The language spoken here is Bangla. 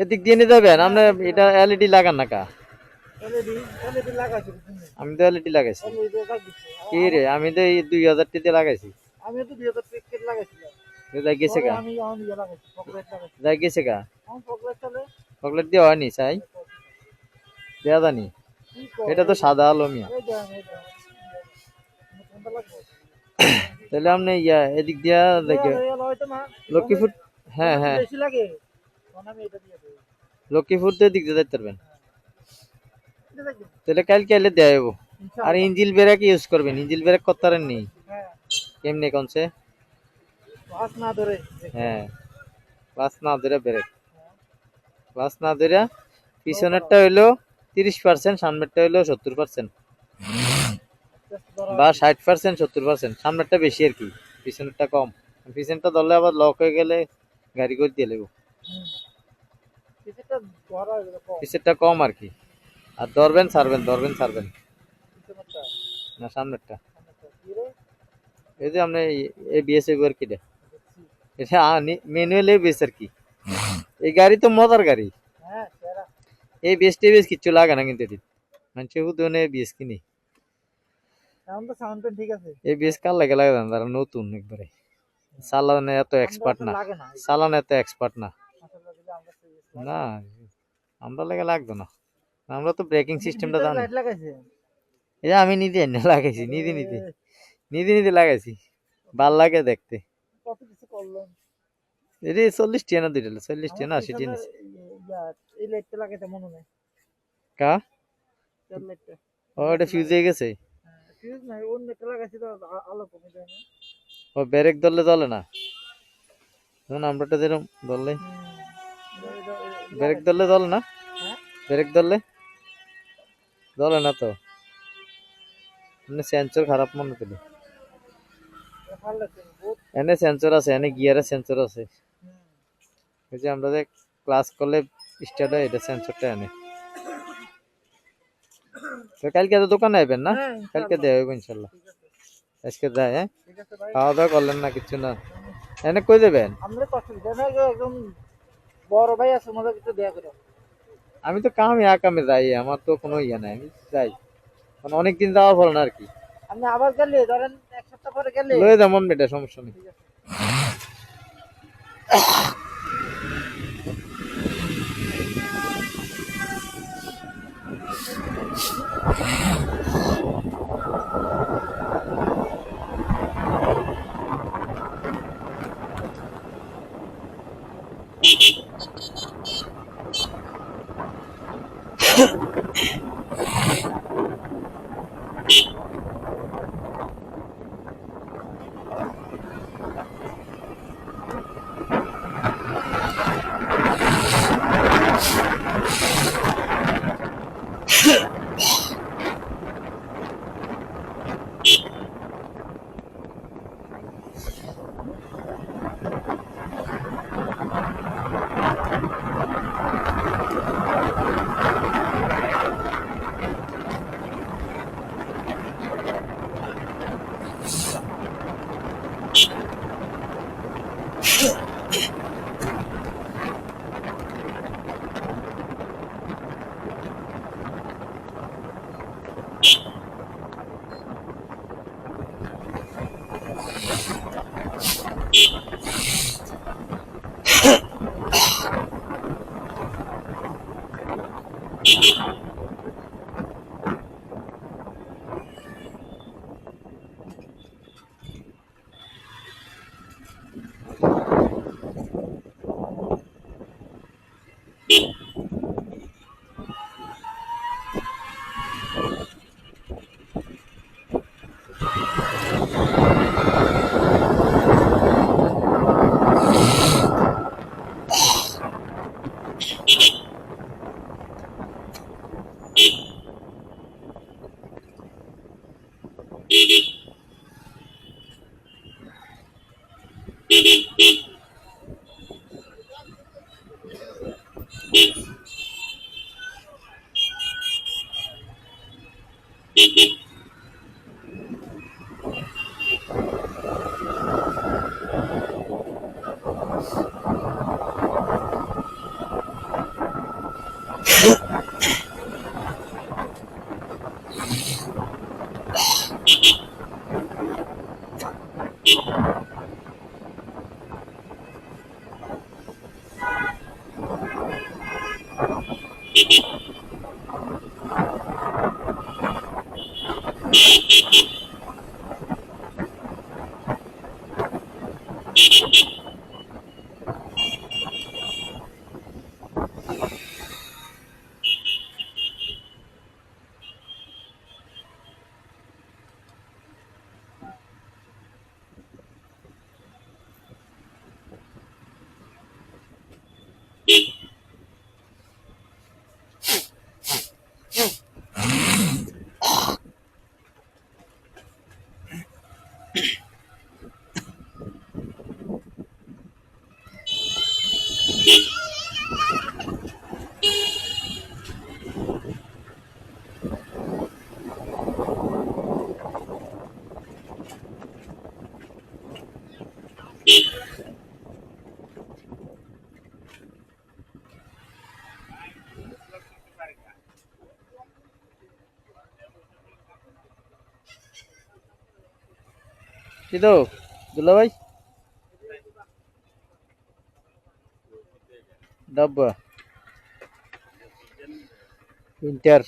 এদিক দিয়ে নিয়ে যাবেন আপনি, এটা এলইডি লাগান না কা? আমি তো এলইডি লাগাইছি। কি রে, আমি তো এই 2000 টাকা লাগাইছি। আমি তো 2000 টাকা লাগাইছিলাম। যাই গেছে গা, আমি লাগাইছি, ফকলেট লাগাইছি। যাই গেছে গা। আমি ফকলেট চলে। চকলেট দিয়ে হয়নি চাই, দেয়া জানি। এটা তো সাদা আলো মিয়া। তাহলে আপনি ইয়া এদিক দিয়া দেখে লক্ষ্মীপুর। হ্যাঁ হ্যাঁ, বেশি লাগে। আমি এটা দিয়ে দেব। লক্ষ্মীপুর দিয়ে দিক দিয়ে যাইতে পারবেন। তাহলে কালকে এলে দেয়া যাবো। আর ইঞ্জিল ব্রেক ইউজ করবেন, ইঞ্জিল ব্রেক করতে পারেন নি? হ্যাঁ। কেমনে কোনছে? ক্লাস না ধরে। হ্যাঁ, ক্লাস না ধরে ব্রেক। ক্লাস না ধরে পিছনেরটা হইলো 30%, সামনেরটা হইলো 70%। বা 60%, 70%। সামনেরটা বেশি আর কি, পিছনেরটা কম। পিছনটা ধরলে আবার লক হয়ে গেলে গাড়ি করে দিয়ে লেবো। পিছেরটা কম আর কি। আর ধরবেন ছাড়বেন, ধরবেন ছাড়বেন না সামনেরটা। এই যে আপনি এবিএস এর কি এটা ম্যানুয়াল এবিএস আর কি। এই গাড়ি তো মজার গাড়ি। এবিএস টিবিএস কিচ্ছু লাগে না কিন্তু এটি মানুষ শুধু এবিএস কিনি। ঠিক আছে। এবিএস কার লাগে লাগে না, তারা নতুন একবারে চালানো এত এক্সপার্ট না, চালানো এত এক্সপার্ট না। না আমরা লাগে লাগতো না, আমরা তো ব্রেকিং সিস্টেমটা জানি। এই আমি নিজে এনে লাগাইছি, নিজে নিজে নিজে নিজে লাগাইছি, ভাল লাগে দেখতে। এটি 40 টাকা না দুইটা, 40 টাকা না 80 টাকা নিচ্ছে। কা ও এটা ফিউজ হয়ে গেছে। ও ব্রেক ধরলে চলে না, ধরুন আমরাটা যেরকম ধরলে ব্রেক ধরলে চলে না, ব্রেক ধরলে চলে না তো। মানে সেন্সর খারাপ মনে পেলে। এনে সেন্সর আছে, এনে গিয়ারের সেন্সর আছে। এই যে আমরা যে ক্লাস করলে স্টার্ট হয়, এটা সেন্সরটা এনে। তো কালকে তো দোকানে আইবেন না? কালকে দেওয়া হইব ইনশাল্লাহ। আজকে যাই। হ্যাঁ, খাওয়া দাওয়া করলেন না কিছু না? এনে কই দেবেন? একদম বড় ভাই আছে, মজা কিছু দেয়া করে। আমি তো কামে যাই, আমার তো কোনো ইয়ে নাই, আমি যাই। মানে অনেকদিন যাওয়ার পর না আর কি। আপনি আবার গেলে ধরেন এক সপ্তাহ পরে গেলে লয়ে যেমন বেটা সমস্যা নেই। কি তো দুলা ভাই ডাব্বা ইন্টার